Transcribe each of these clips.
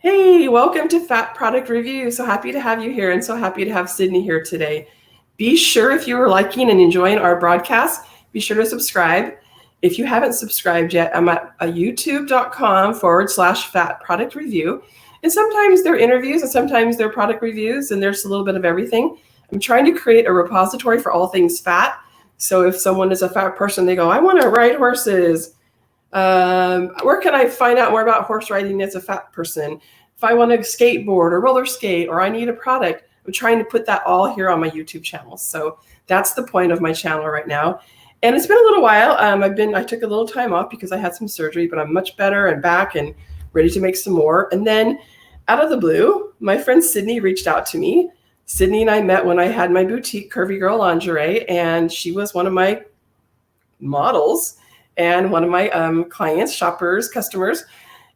Hey, welcome to Fat Product Review. So happy to have you here and so happy to have Sydney here today. Be sure if you are liking and enjoying our broadcast, be sure to subscribe. If you haven't subscribed yet, I'm at youtube.com/Fat Product Review. And sometimes they're interviews and sometimes they're product reviews and there's a little bit of everything. I'm trying to create a repository for all things fat. So if someone is a fat person, they go, I want to ride horses. Where can I find out more about horse riding as a fat person? If I want to skateboard or roller skate or I need a product, I'm trying to put that all here on my YouTube channel. So that's the point of my channel right now. And it's been a little while. I took a little time off because I had some surgery, but I'm much better and back and ready to make some more. And then out of the blue, my friend Sydney reached out to me. Sydney and I met when I had my boutique Curvy Girl Lingerie, and she was one of my models and one of my clients, shoppers, customers.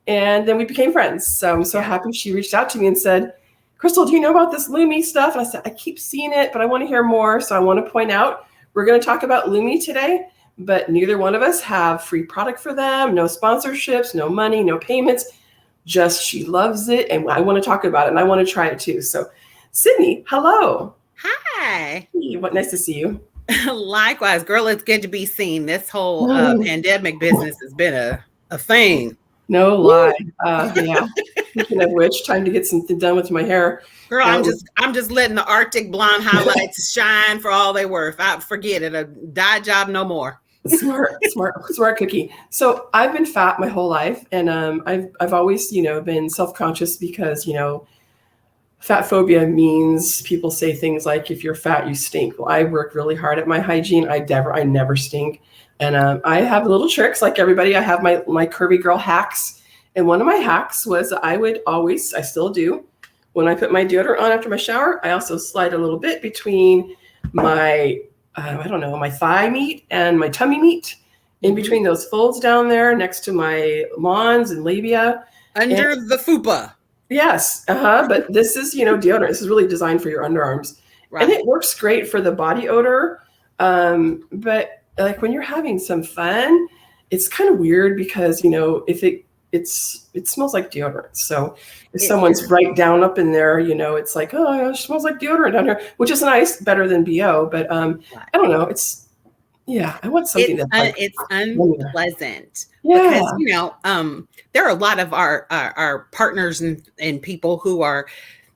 And then we became friends. So I'm so happy she reached out to me and said, Crystal, do you know about this Lume stuff? And I said, I keep seeing it, but I want to hear more. So I want to point out, we're going to talk about Lume today, but neither one of us have free product for them, no sponsorships, no money, no payments, just she loves it. And I want to talk about it and I want to try it too. So Sydney, hello. Hi. Hey, nice to see you. Likewise, girl, it's good to be seen. This whole pandemic business has been a thing. No lie. Yeah. Speaking of which, time to get something done with my hair. Girl, I'm just letting the Arctic blonde highlights shine for all they worth. I forget it. A dye job no more. Smart cookie. So I've been fat my whole life, and I've always been self-conscious because fat phobia means people say things like, if you're fat, you stink. Well, I work really hard at my hygiene. I never stink. And I have little tricks like everybody. I have my Curvy Girl hacks. And one of my hacks was I still do, when I put my deodorant on after my shower, I also slide a little bit between my, my thigh meat and my tummy meat, in between those folds down there next to my mons and labia. Under the fupa. Yes. But this is, deodorant. This is really designed for your underarms. Right. And it works great for the body odor. But like when you're having some fun, it's kind of weird because, if it smells like deodorant. So if someone's right down up in there, it's like, oh, it smells like deodorant down here, which is nice, better than BO. But I don't know. I want something it's unpleasant. Yeah. Because, there are a lot of our partners and people who are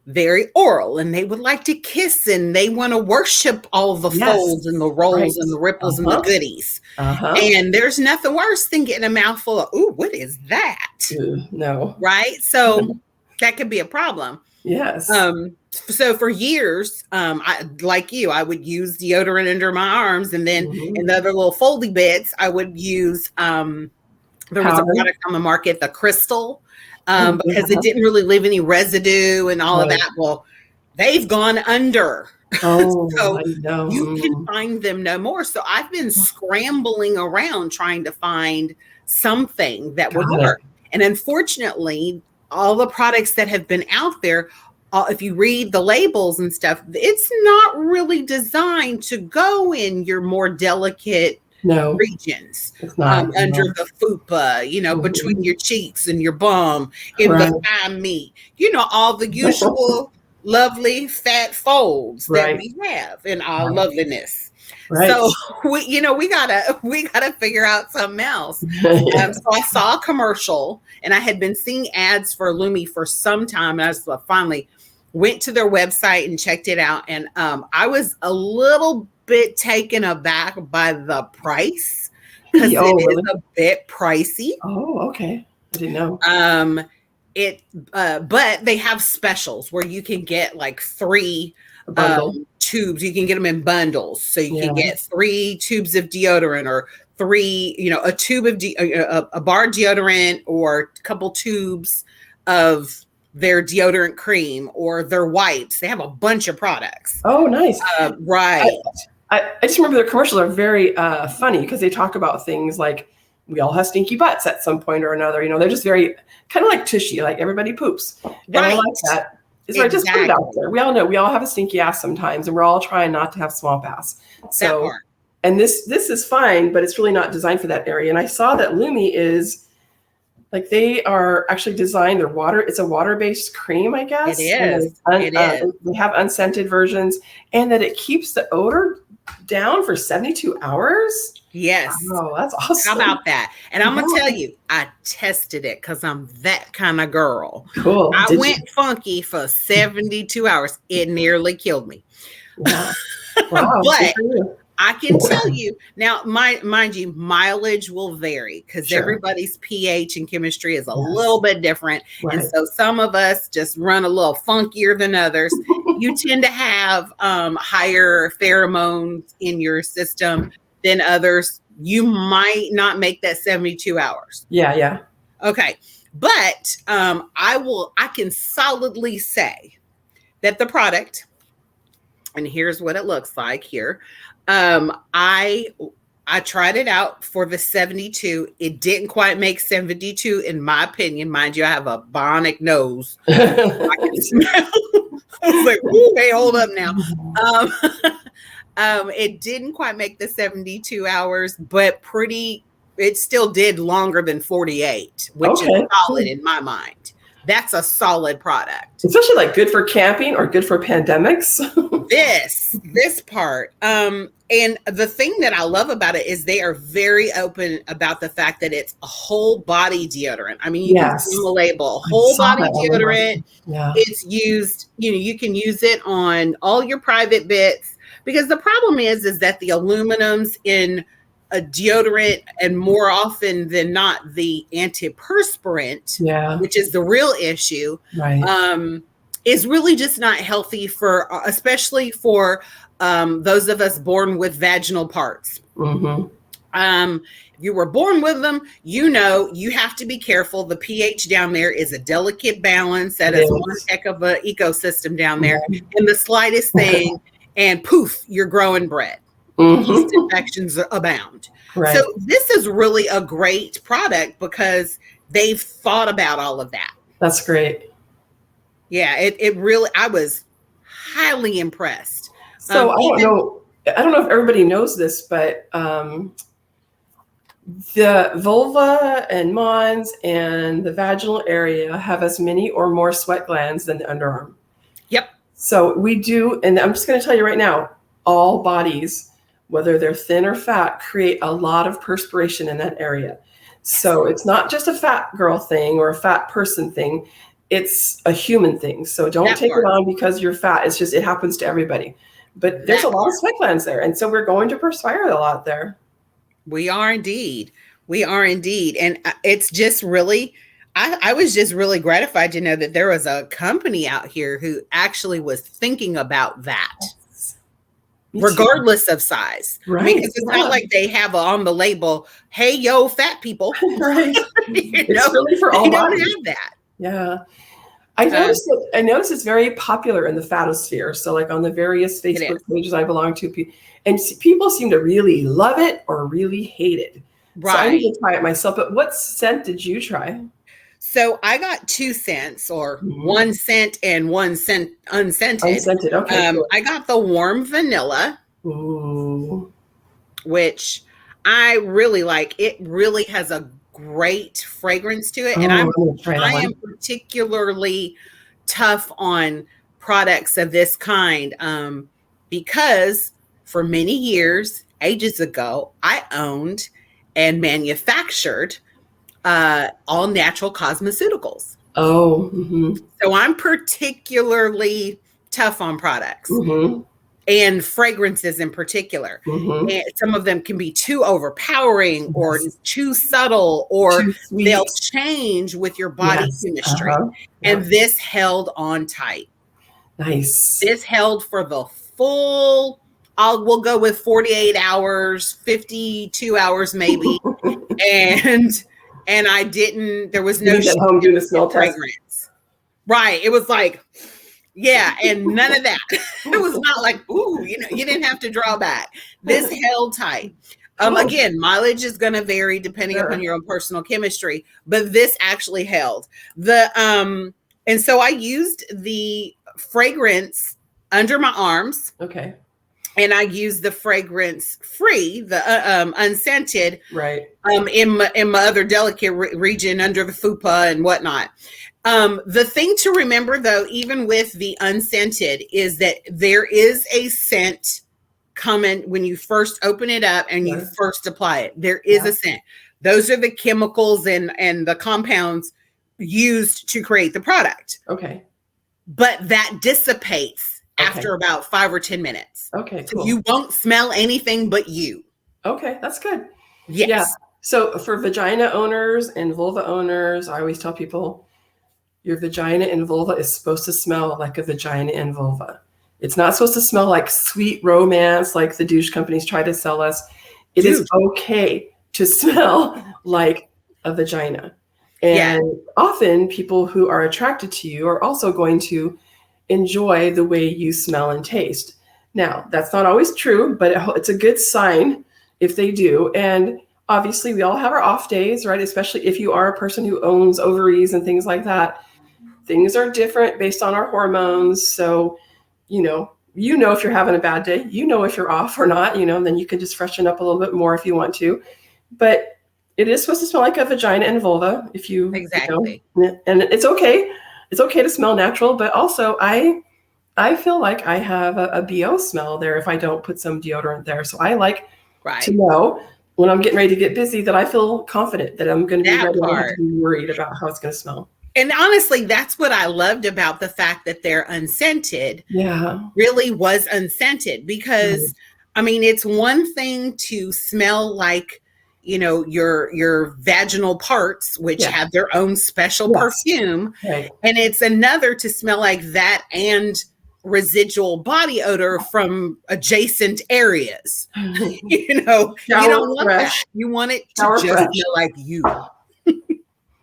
very oral and they would like to kiss and they want to worship all the folds and the rolls and the ripples and the goodies. And there's nothing worse than getting a mouthful of, ooh, what is that? No. Right? So that could be a problem. Yes. So for years, I would use deodorant under my arms, and then in the other little foldy bits, I would use there was a product on the market, the Crystal, because it didn't really leave any residue and all of that. Well, they've gone under. Oh, so you can find them no more. So I've been scrambling around trying to find something that would work. And unfortunately, all the products that have been out there, if you read the labels and stuff, it's not really designed to go in your more delicate regions, under the fupa, between your cheeks and your bum, in the thigh meat, all the usual lovely fat folds that we have in our loveliness. Right. So we gotta figure out something else. So I saw a commercial, and I had been seeing ads for Lume for some time, and I finally went to their website and checked it out, and I was a little bit taken aback by the price, because it is a bit pricey. Oh, okay. I didn't know. But they have specials where you can get like 3 tubes. You can get them in bundles, so you can get 3 tubes of deodorant, or 3, a tube of a bar deodorant, or a couple tubes of their deodorant cream or their wipes. They have a bunch of products. Oh, nice. Right. I just remember their commercials are very funny because they talk about things like, we all have stinky butts at some point or another. They're just very kind of like tushy, like everybody poops. And I like that. So I just put it out there. We all know we all have a stinky ass sometimes, and we're all trying not to have swamp ass. So, and this is fine, but it's really not designed for that area. And I saw that Lume is Like they are actually designed, they're water, it's a water-based cream, I guess. It is. And they have unscented versions, and that it keeps the odor down for 72 hours. Yes. Oh, that's awesome. How about that? And I'm going to tell you, I tested it because I'm that kind of girl. Cool. I went funky for 72 hours. It nearly killed me. Wow. Wow. But I can tell you now, mind you, mileage will vary because everybody's pH and chemistry is a little bit different. Right. And so some of us just run a little funkier than others. You tend to have higher pheromones in your system than others. You might not make that 72 hours. Yeah, yeah. Okay. But I can solidly say that the product, and here's what it looks like here. I tried it out for the 72. It didn't quite make 72 in my opinion. Mind you, I have a bionic nose. I can smell. I was like, ooh, hey, hold up now. It didn't quite make the 72 hours, but it still did longer than 48, which is solid in my mind. That's a solid product. Especially like good for camping or good for pandemics. This part. And the thing that I love about it is they are very open about the fact that it's a whole body deodorant. I mean, you can see the label, whole body deodorant. Yeah. It's used, you can use it on all your private bits, because the problem is that the aluminums in a deodorant, and more often than not, the antiperspirant, which is the real issue, is really just not healthy especially for those of us born with vaginal parts. Mm-hmm. If you were born with them, you have to be careful. The pH down there is a delicate balance. That is one heck of an ecosystem down there. And the slightest thing, and poof, you're growing bread. Yeast infections abound. Right. So this is really a great product because they've thought about all of that. That's great. Yeah, it really, I was highly impressed. So I don't know if everybody knows this, but the vulva and mons and the vaginal area have as many or more sweat glands than the underarm. Yep. So we do, and I'm just going to tell you right now, all bodies, whether they're thin or fat, create a lot of perspiration in that area. So it's not just a fat girl thing or a fat person thing. It's a human thing. So don't take it on because you're fat. It's just, it happens to everybody. But there's a lot of sweat glands there. And so we're going to perspire a lot there. We are indeed. And it's just really, I was just really gratified to know that there was a company out here who actually was thinking about that. Regardless of size, because it's not like they have on the label, "Hey, yo, fat people." Right. It's really for all bodies. Don't have that. Yeah, I noticed it's very popular in the fatosphere. So, like on the various Facebook pages I belong to, and people seem to really love it or really hate it. Right. So I need to try it myself. But what scent did you try? So I got 2 scents, or 1 scent and 1 scent unscented. Unscented, okay. Cool. I got the warm vanilla, which I really like. It really has a great fragrance to it, and I am particularly tough on products of this kind because for many years, ages ago, I owned and manufactured all natural cosmeceuticals. So I'm particularly tough on products and fragrances in particular. And some of them can be too overpowering or too subtle, or they'll change with your body chemistry. And this held on tight. Nice. This held for the full, we'll go with 48 hours, 52 hours maybe. And I didn't, there was no at home doing a smell fragrance. Right. It was like, and none of that. It was not like, ooh, you didn't have to draw back. This held tight. Again, mileage is going to vary depending upon your own personal chemistry, but this actually held. And so I used the fragrance under my arms. Okay. and I use the fragrance free, the unscented, Right. In my other delicate region under the fupa and whatnot. The thing to remember, though, even with the unscented, is that there is a scent coming when you first open it up and you first apply it. There is a scent. Those are the chemicals and the compounds used to create the product. Okay. But that dissipates after about 5 or 10 minutes. Okay, cool. So you won't smell anything but you. Okay, that's good. Yes. Yeah. So for vagina owners and vulva owners, I always tell people your vagina and vulva is supposed to smell like a vagina and vulva. It's not supposed to smell like sweet romance like the douche companies try to sell us. It is okay to smell like a vagina. And often people who are attracted to you are also going to enjoy the way you smell and taste. Now, that's not always true, but it's a good sign if they do. And obviously, we all have our off days, right? Especially if you are a person who owns ovaries and things like that. Things are different based on our hormones. So, you know if you're having a bad day, if you're off or not, and then you can just freshen up a little bit more if you want to. But it is supposed to smell like a vagina and vulva if you exactly. And it's okay. It's okay to smell natural, but also I feel like I have a BO smell there if I don't put some deodorant there. So I like to know when I'm getting ready to get busy that I feel confident that I'm going to be ready. I don't have to be worried about how it's going to smell. And honestly, that's what I loved about the fact that they're unscented. Yeah. Really was unscented because, I mean, it's one thing to smell like, your vaginal parts, which have their own special perfume. Right. And it's another to smell like that and residual body odor from adjacent areas. You don't want that. You want it to just smell like you.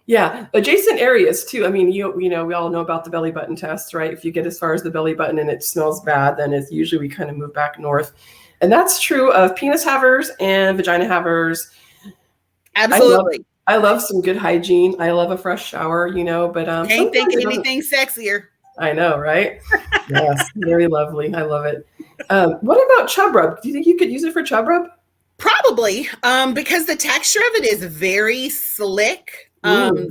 Yeah, adjacent areas too. I mean, we all know about the belly button test, right? If you get as far as the belly button and it smells bad, then it's usually we kind of move back north. And that's true of penis havers and vagina havers. Absolutely. I love some good hygiene. I love a fresh shower, but can't think of anything sexier. I know, right? Yes, very lovely. I love it. What about chub rub? Do you think you could use it for chub rub? Probably, because the texture of it is very slick.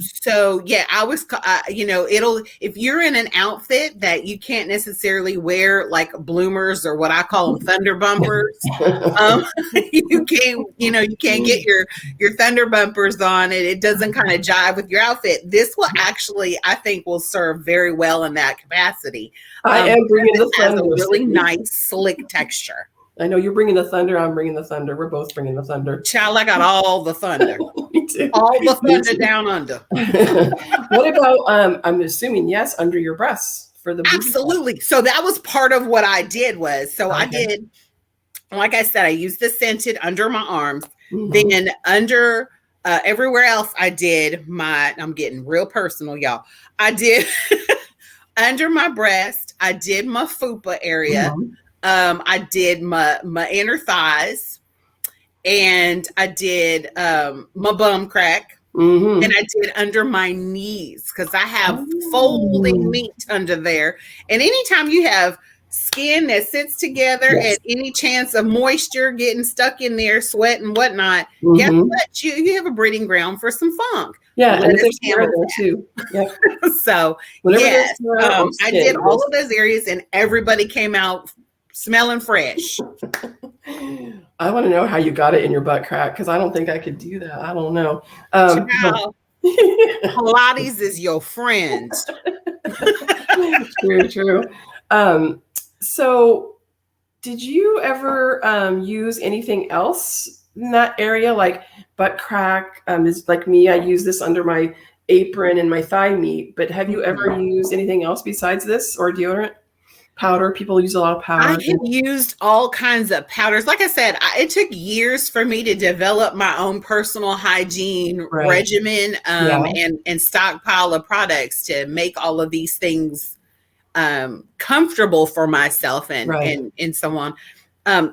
So yeah, I was, if you're in an outfit that you can't necessarily wear like bloomers or what I call them thunder bumpers, you can't get your thunder bumpers on it. It doesn't kind of jive with your outfit. This will actually, I think, will serve very well in that capacity. I am bringing the thunder. It has a really nice, slick texture. I know you're bringing the thunder. I'm bringing the thunder. We're both bringing the thunder. Child, I got all the thunder. Me too. All the thunder down under. What about, I'm assuming, yes, under your breasts for the booty? Absolutely. So that was part of what I did I did, like I said, I used the scented under my arms. Mm-hmm. Then under everywhere else, I did I'm getting real personal, y'all. I did under my breast. I did my fupa area. Mm-hmm. I did my inner thighs, and I did my bum crack, and I did under my knees because I have folding meat under there. And anytime you have skin that sits together and any chance of moisture getting stuck in there, sweat and whatnot, guess what? You have a breeding ground for some funk. Yeah, and there's hair there too. Yep. So yes, I did all of those areas, and everybody came out smelling fresh. I want to know how you got it in your butt crack because I don't think I could do that. I don't know. Pilates is your friend. True. So did you ever use anything else in that area, like butt crack? Is like me, I use this under my apron and my thigh meat, but have you ever used anything else besides this or deodorant? Powder. People use a lot of powder. I have used all kinds of powders. Like I said, it took years for me to develop my own personal hygiene regimen and stockpile of products to make all of these things comfortable for myself and so on.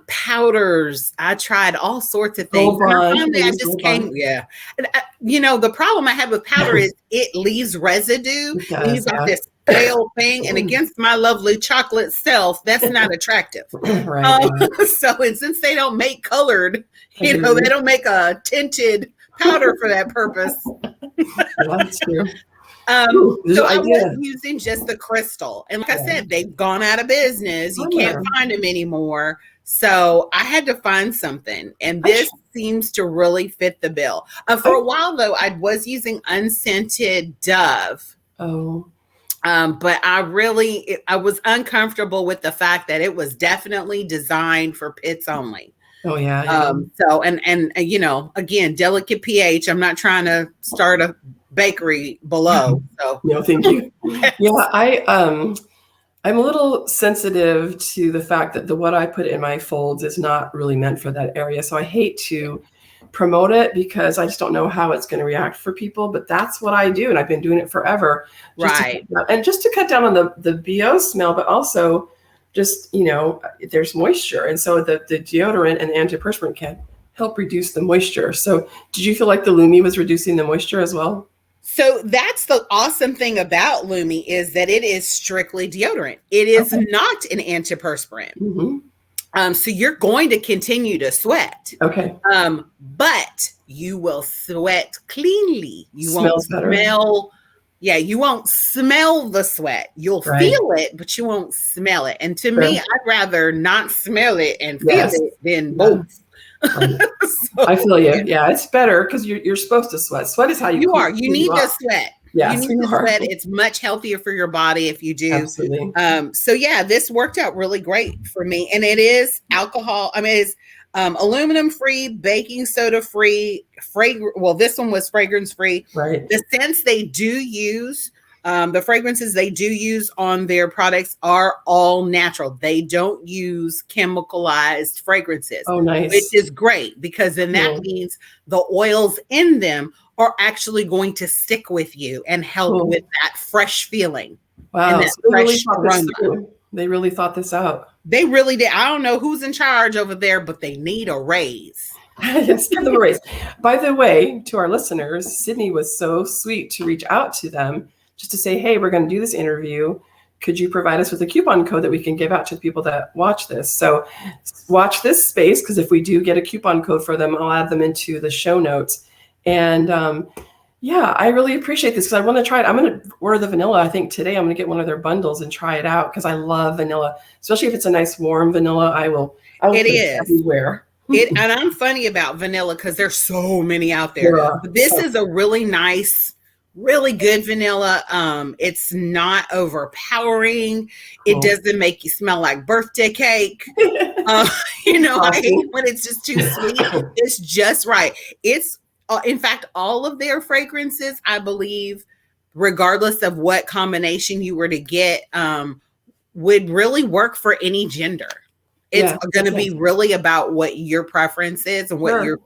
powders. I tried all sorts of things. And I finally, I just came, yeah. And the problem I have with powder is it leaves residue. And you've got this pale thing, and against my lovely chocolate self, that's not attractive. Right. So, and since they don't make colored, they don't make a tinted powder for that purpose. That's true. So I was using just the crystal, and like I said, they've gone out of business. You can't find them anymore. So I had to find something, and this seems to really fit the bill. For a while though, I was using unscented Dove. But I was uncomfortable with the fact that it was definitely designed for pits only. Oh yeah. So and again, delicate pH. I'm not trying to start a bakery below. So no, thank you. Yeah, I'm a little sensitive to the fact that what I put in my folds is not really meant for that area. So I hate to promote it because I just don't know how it's going to react for people. But that's what I do, and I've been doing it forever. Just to cut down on the BO smell, but also just there's moisture, and so the deodorant and the antiperspirant can help reduce the moisture. So did you feel like the Lume was reducing the moisture as well? So that's the awesome thing about Lume is that it is strictly deodorant. It is not an antiperspirant. Mm-hmm. So you're going to continue to sweat. Okay. But you will sweat cleanly. You Smells won't smell. Yeah, you won't smell the sweat. You'll feel it, but you won't smell it. And to me, I'd rather not smell it and feel it than both. I feel you. Yeah, it's better because you're supposed to sweat. Sweat is how you are. You need to sweat. Yes, you need to sweat. It's much healthier for your body if you do. Absolutely. So yeah, this worked out really great for me, and it is alcohol. I mean, it's aluminum free, baking soda free, well, this one was fragrance free. Right. The scents they do use. The fragrances they do use on their products are all natural. They don't use chemicalized fragrances. Oh, nice. Which is great because then that means the oils in them are actually going to stick with you and help with that fresh feeling. Wow. And that fresh they really thought this out. They really did. I don't know who's in charge over there, but they need a raise. Yes, give them a raise. By the way, to our listeners, Sydney was so sweet to reach out to them just to say, hey, we're going to do this interview. Could you provide us with a coupon code that we can give out to the people that watch this? So watch this space, because if we do get a coupon code for them, I'll add them into the show notes. And I really appreciate this because I want to try it. I'm going to order the vanilla. I think today I'm going to get one of their bundles and try it out because I love vanilla, especially if it's a nice warm vanilla. I will it is everywhere. And I'm funny about vanilla because there's so many out there. Yeah. But this is a really nice, really good vanilla. It's not overpowering. It doesn't make you smell like birthday cake. I hate when it's just too sweet. It's just right. It's in fact, all of their fragrances, I believe, regardless of what combination you were to get, would really work for any gender. It's going to be really about what your preference is and what your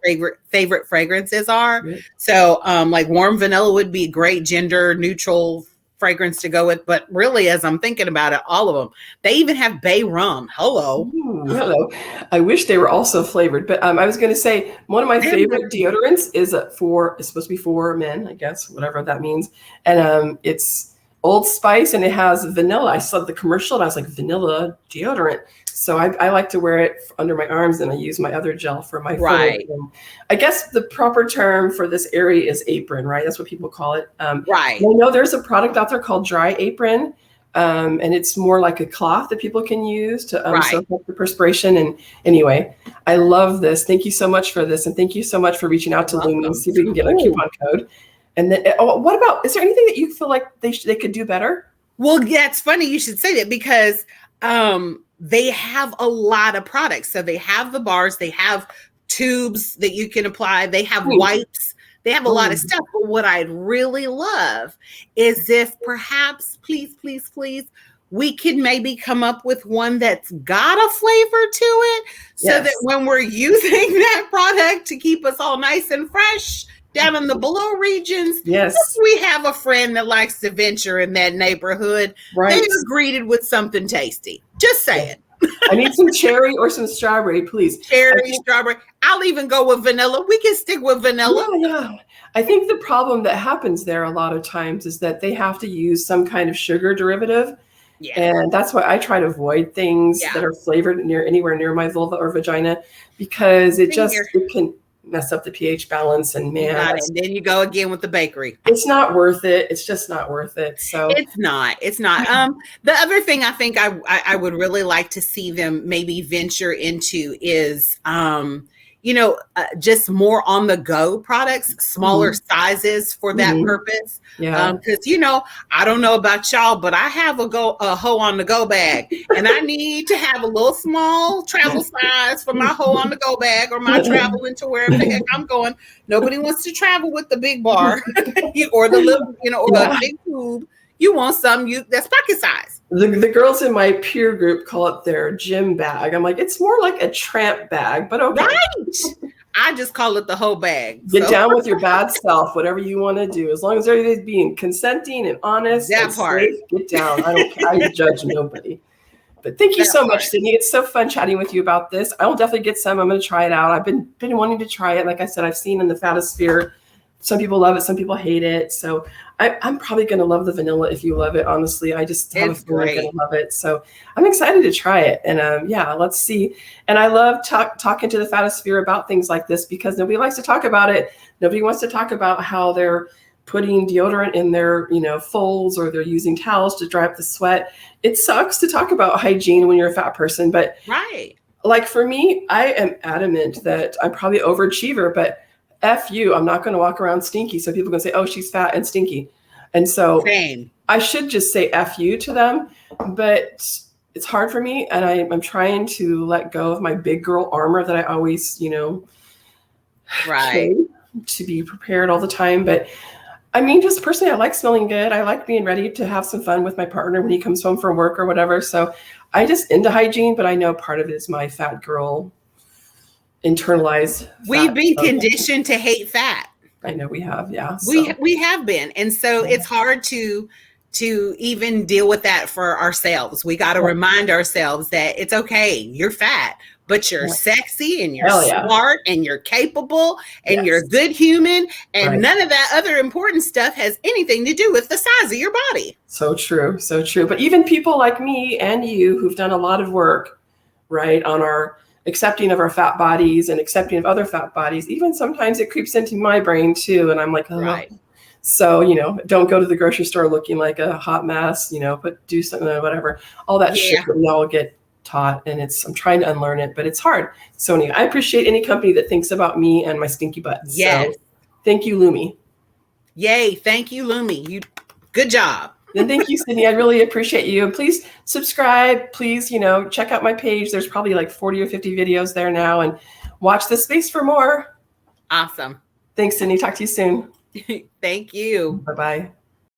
favorite fragrances are. Right. So like warm vanilla would be great gender neutral fragrance to go with. But really, as I'm thinking about it, all of them, they even have bay rum. Hello. Ooh, hello. I wish they were also flavored. But I was going to say one of my favorite deodorants is it's supposed to be for men, I guess, whatever that means. And it's Old Spice and it has vanilla. I saw the commercial and I was like, vanilla deodorant. So I like to wear it under my arms and I use my other gel for my right. I guess the proper term for this area is apron, right? That's what people call it. Right. I know there's a product out there called Dry Apron, and it's more like a cloth that people can use to soak up the perspiration. And anyway, I love this. Thank you so much for this. And thank you so much for reaching out to Lume and see if we can get a coupon code. And then what about, is there anything that you feel like they could do better? Well, yeah, it's funny you should say that because they have a lot of products. So they have the bars, they have tubes that you can apply, they have wipes, they have a lot of stuff. But what I'd really love is if perhaps, please, we could maybe come up with one that's got a flavor to it so that when we're using that product to keep us all nice and fresh down in the below regions, if we have a friend that likes to venture in that neighborhood, they are greeted with something tasty. Just say it. I need some cherry or some strawberry, please. Cherry, strawberry. I'll even go with vanilla. We can stick with vanilla. Yeah. I think the problem that happens there a lot of times is that they have to use some kind of sugar derivative. Yeah. And that's why I try to avoid things that are flavored anywhere near my vulva or vagina, because it can mess up the pH balance. And man, and then you go again with the bakery. It's not worth it. It's just not worth it. So it's not. The other thing I think I would really like to see them maybe venture into is just more on the go products, smaller sizes for that purpose. Yeah. Because I don't know about y'all, but I have a hoe on the go bag, and I need to have a little small travel size for my hoe on the go bag or my travel into wherever the heck I'm going. Nobody wants to travel with the big bar or the little, or a big tube. You want something that's pocket size. The girls in my peer group call it their gym bag. I'm like, it's more like a tramp bag, but okay. Right. I just call it the whole bag. Get down with your bad self, whatever you want to do. As long as everybody's being consenting and honest and safe, get down. I don't care. I judge nobody. But thank you so much, Sydney. It's so fun chatting with you about this. I will definitely get some. I'm going to try it out. I've been wanting to try it. Like I said, I've seen in the Fatosphere. Some people love it. Some people hate it. So I'm probably going to love the vanilla if you love it. Honestly, I just have a feeling I'm going to love it. So I'm excited to try it. And let's see. And I love talking to the Fatosphere about things like this because nobody likes to talk about it. Nobody wants to talk about how they're putting deodorant in their, folds, or they're using towels to dry up the sweat. It sucks to talk about hygiene when you're a fat person. But like for me, I am adamant that I'm probably overachiever, but F you, I'm not going to walk around stinky. So people can say, oh, she's fat and stinky. And so I should just say F you to them, but it's hard for me. And I'm trying to let go of my big girl armor that I always, carry to be prepared all the time. But I mean, just personally, I like smelling good. I like being ready to have some fun with my partner when he comes home from work or whatever. So I just into hygiene, but I know part of it is my fat girl internalized. We've been conditioned to hate fat. I know we have, yeah. We have been, and so it's hard to even deal with that for ourselves. We got to remind ourselves that it's okay. You're fat, but you're sexy and you're smart and you're capable and you're a good human, and none of that other important stuff has anything to do with the size of your body. So true, so true. But even people like me and you who've done a lot of work, right, on our accepting of our fat bodies and accepting of other fat bodies, even sometimes it creeps into my brain too. And I'm like, oh. So, don't go to the grocery store looking like a hot mess, but do something, whatever, all that shit that we all get taught. And I'm trying to unlearn it, but it's hard. So anyway, I appreciate any company that thinks about me and my stinky butt. Yes. So, thank you, Lume. Yay. Thank you, Lume. Good job. And thank you, Sydney. I really appreciate you. And please subscribe. Please, check out my page. There's probably like 40 or 50 videos there now. And watch this space for more. Awesome. Thanks, Sydney. Talk to you soon. Thank you. Bye-bye.